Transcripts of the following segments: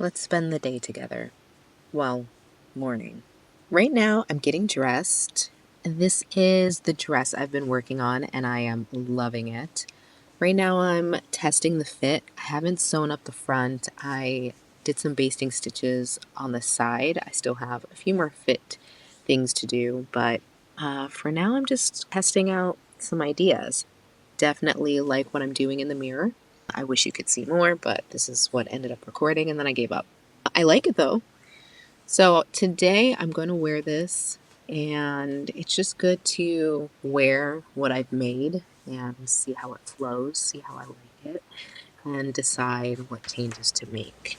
Let's spend the day together. Well, morning. Right now, I'm getting dressed. This is the dress I've been working on, and I am loving it. Right now, I'm testing the fit. I haven't sewn up the front. I did some basting stitches on the side. I still have a few more fit things to do, but for now, I'm just testing out some ideas. Definitely like what I'm doing in the mirror. I wish you could see more, but this is what ended up recording, and then I gave up. I like it though. So today I'm going to wear this, and it's just good to wear what I've made and see how it flows, see how I like it, and decide what changes to make.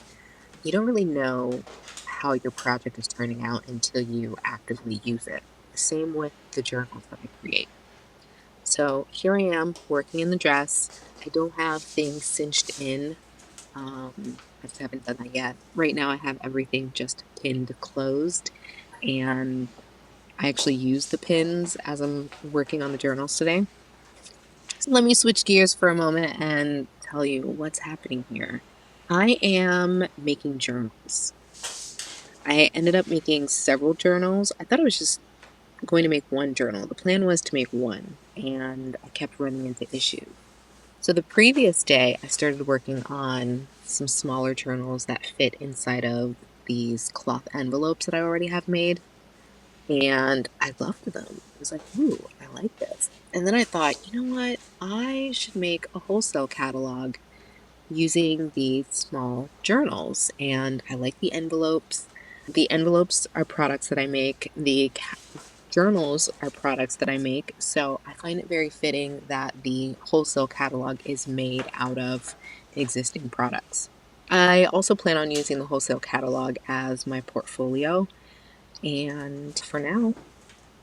You don't really know how your project is turning out until you actively use it. Same with the journals that I create. So here I am working in the dress. I don't have things cinched in. I just haven't done that yet. Right now I have everything just pinned closed, and I actually use the pins as I'm working on the journals today. So let me switch gears for a moment and tell you what's happening here. I am making journals. I ended up making several journals. I thought I was just going to make one journal. The plan was to make one, and I kept running into issues. So the previous day, I started working on some smaller journals that fit inside of these cloth envelopes that I already have made, and I loved them. I was like, ooh, I like this. And then I thought, you know what? I should make a wholesale catalog using these small journals, and I like the envelopes. The envelopes are products that I make. The journals are products that I make, so I find it very fitting that the wholesale catalog is made out of existing products. I also plan on using the wholesale catalog as my portfolio, and for now,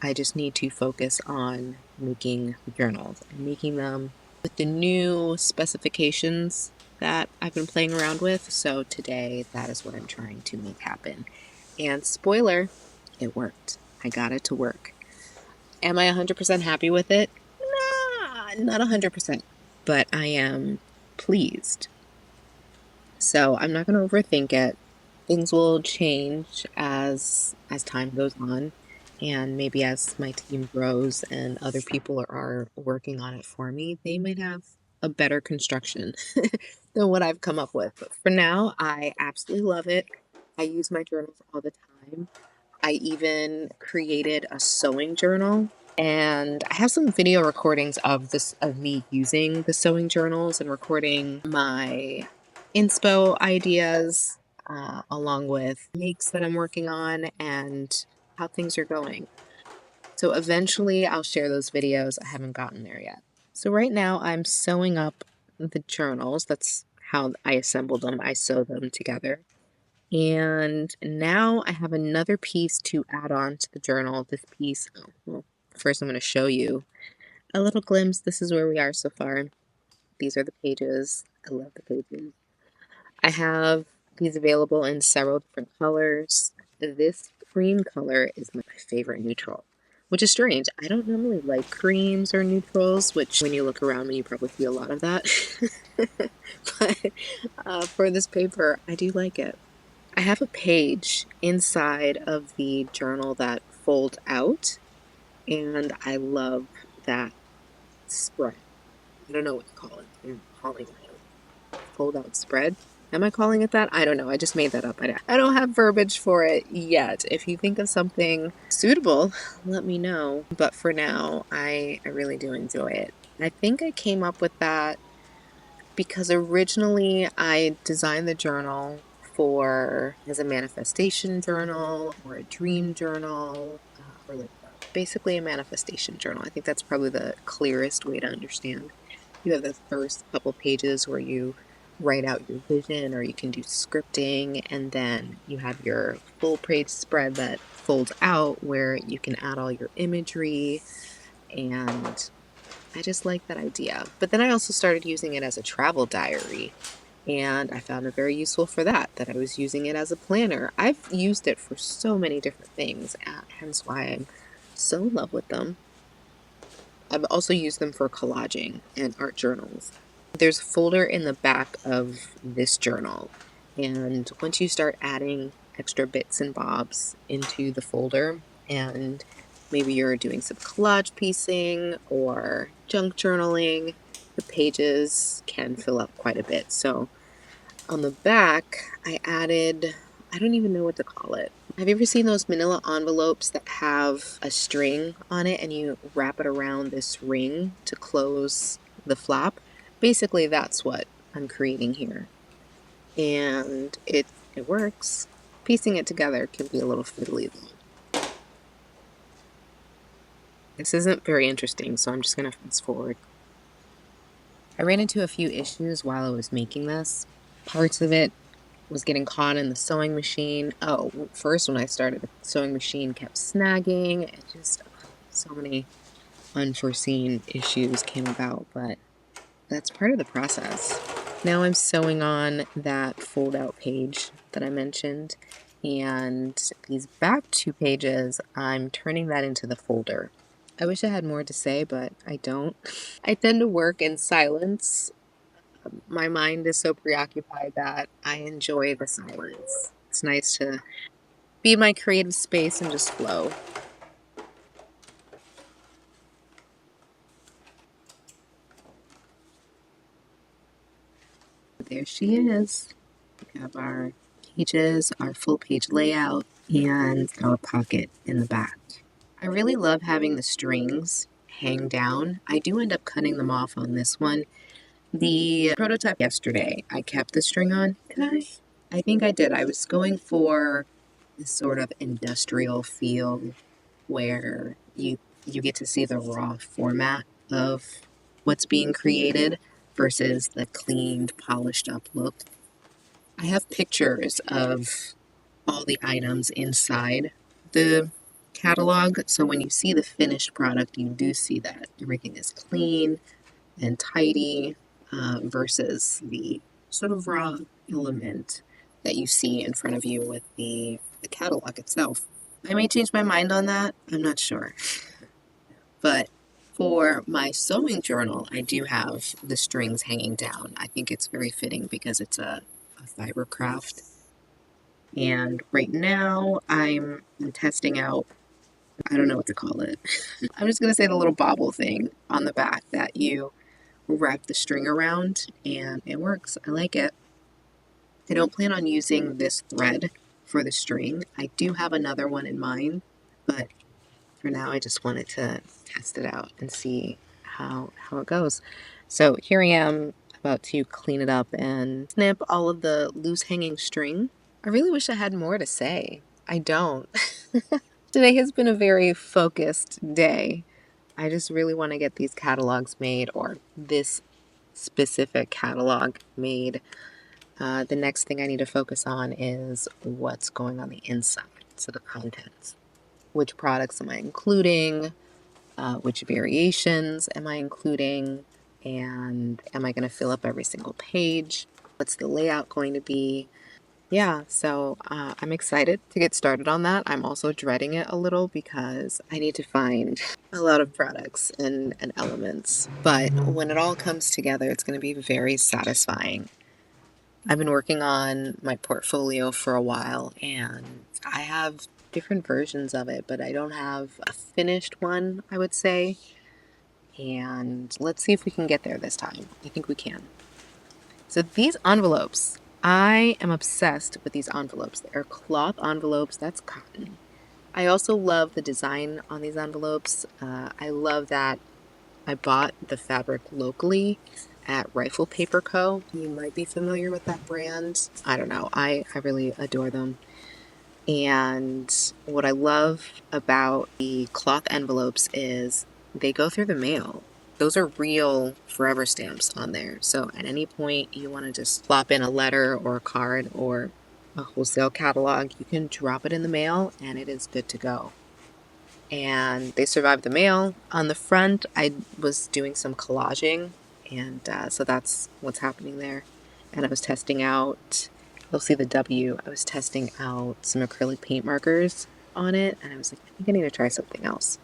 I just need to focus on making journals and making them with the new specifications that I've been playing around with. So today, that is what I'm trying to make happen. And spoiler, it worked. I got it to work. Am I 100% happy with it? Nah, not 100%, but I am pleased. So I'm not going to overthink it. Things will change as time goes on, and maybe as my team grows and other people are working on it for me, they might have a better construction than what I've come up with. But for now, I absolutely love it. I use my journals all the time. I even created a sewing journal, and I have some video recordings of me using the sewing journals and recording my inspo ideas, along with makes that I'm working on and how things are going. So eventually I'll share those videos. I haven't gotten there yet. So right now I'm sewing up the journals. That's how I assemble them. I sew them together. And now I have another piece to add on to the journal. This piece, well, first I'm going to show you a little glimpse. This is where we are so far. These are the pages. I love the pages. I have these available in several different colors. This cream color is my favorite neutral, which is strange. I don't normally like creams or neutrals, which when you look around me, you probably see a lot of that. But for this paper, I do like it. I have a page inside of the journal that folds out, and I love that spread. I don't know what to call it. I'm calling it a fold out spread. Am I calling it that? I don't know. I just made that up. I don't have verbiage for it yet. If you think of something suitable, let me know. But for now, I really do enjoy it. I think I came up with that because originally I designed the journal for as a manifestation journal or a dream journal, or like basically a manifestation journal. I think that's probably the clearest way to understand. You have the first couple pages where you write out your vision, or you can do scripting, and then you have your full page spread that folds out where you can add all your imagery, and I just like that idea. But then I also started using it as a travel diary, and I found it very useful for that I was using it as a planner. I've used it for so many different things, hence why I'm so in love with them. I've also used them for collaging and art journals. There's a folder in the back of this journal, And once you start adding extra bits and bobs into the folder, and maybe you're doing some collage piecing or junk journaling, the pages can fill up quite a bit. So on the back, I added, I don't even know what to call it. Have you ever seen those manila envelopes that have a string on it and you wrap it around this ring to close the flap? Basically, that's what I'm creating here. And it works. Piecing it together can be a little fiddly though. This isn't very interesting, so I'm just going to fast forward. I ran into a few issues while I was making this. Parts of it was getting caught in the sewing machine. Oh, first when I started, the sewing machine kept snagging. It just, so many unforeseen issues came about, but that's part of the process. Now I'm sewing on that fold out page that I mentioned, and these back 2 pages, I'm turning that into the folder. I wish I had more to say, but I don't. I tend to work in silence. My mind is so preoccupied that I enjoy the silence. It's nice to be in my creative space and just flow. There she is. We have our pages, our full page layout, and our pocket in the back. I really love having the strings hang down. I do end up cutting them off on this one. The prototype yesterday, I kept the string on. Did I? I think I did. I was going for this sort of industrial feel where you get to see the raw format of what's being created versus the cleaned, polished up look. I have pictures of all the items inside the catalog, so when you see the finished product, you do see that everything is clean and tidy versus the sort of raw element that you see in front of you with the catalog itself. I may change my mind on that, I'm not sure. But for my sewing journal, I do have the strings hanging down. I think it's very fitting because it's a fiber craft. And right now I'm testing out, I don't know what to call it. I'm just going to say the little bobble thing on the back that you wrap the string around, and it works. I like it. I don't plan on using this thread for the string. I do have another one in mind, but for now I just wanted to test it out and see how it goes. So here I am about to clean it up and snip all of the loose hanging string. I really wish I had more to say. I don't. Today has been a very focused day. I just really want to get these catalogs made, or this specific catalog made. The next thing I need to focus on is what's going on the inside, so the contents. Which products am I including? Which variations am I including? And am I going to fill up every single page? What's the layout going to be? Yeah, so I'm excited to get started on that. I'm also dreading it a little because I need to find a lot of products and elements. But when it all comes together, it's going to be very satisfying. I've been working on my portfolio for a while, and I have different versions of it, but I don't have a finished one, I would say. And let's see if we can get there this time. I think we can. So these envelopes, I am obsessed with these envelopes. They're cloth envelopes, that's cotton. I also love the design on these envelopes. I love that I bought the fabric locally at Rifle Paper Co. You might be familiar with that brand. I don't know. I really adore them. And what I love about the cloth envelopes is they go through the mail. Those are real forever stamps on there. So at any point you want to just plop in a letter or a card or a wholesale catalog, you can drop it in the mail and it is good to go. And they survived the mail. On the front, I was doing some collaging, and so that's what's happening there. And I was testing out, you'll see the W, I was testing out some acrylic paint markers on it, and I was like, I think I need to try something else.